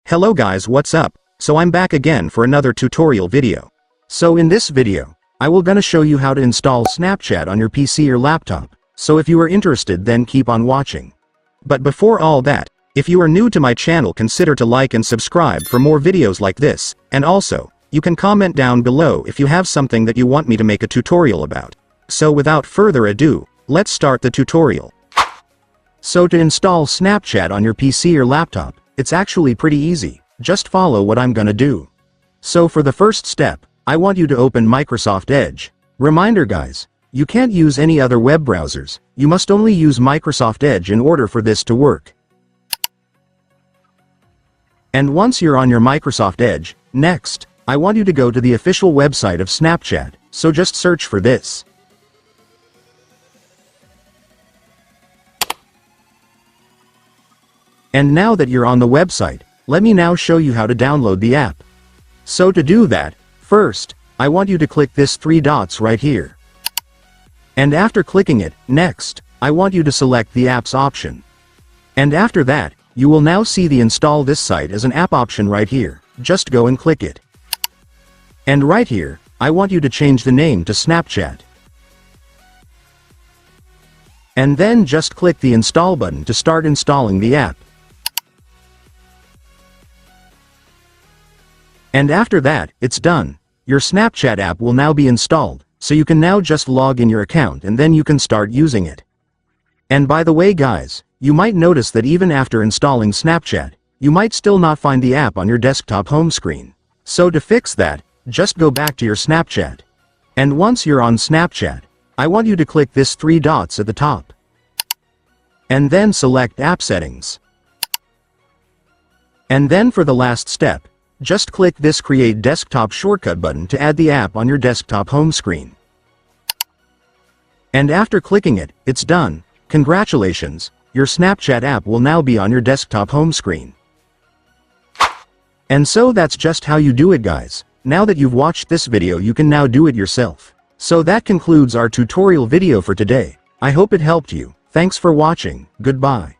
Hello guys, what's up? So I'm back again for another tutorial video. So in this video, I will gonna show you how to install Snapchat on your PC or laptop. So if you are interested, then keep on watching. But before all that, if you are new to my channel, consider to like and subscribe for more videos like this, and also, you can comment down below if you have something that you want me to make a tutorial about. So without further ado, let's start the tutorial. So to install Snapchat on your PC or laptop, it's actually pretty easy. Just follow what I'm gonna do. So for the first step, I want you to open Microsoft Edge. Reminder guys, you can't use any other web browsers, you must only use Microsoft Edge in order for this to work. And once you're on your Microsoft Edge, next, I want you to go to the official website of Snapchat, so just search for this. And now that you're on the website, let me now show you how to download the app. So to do that, first, I want you to click this 3 dots right here. And after clicking it, next, I want you to select the apps option. And after that, you will now see the install this site as an app option right here. Just go and click it. And right here, I want you to change the name to Snapchat. And then just click the install button to start installing the app. And after that, it's done. Your Snapchat app will now be installed, so you can now just log in your account and then you can start using it. And by the way guys, you might notice that even after installing Snapchat, you might still not find the app on your desktop home screen. So to fix that, just go back to your Snapchat. And once you're on Snapchat, I want you to click this 3 dots at the top. And then select App Settings. And then for the last step, just click this Create Desktop Shortcut button to add the app on your desktop home screen. And after clicking it, it's done. Congratulations, your Snapchat app will now be on your desktop home screen. And so that's just how you do it guys. Now that you've watched this video, you can now do it yourself. So that concludes our tutorial video for today. I hope it helped you. Thanks for watching. Goodbye.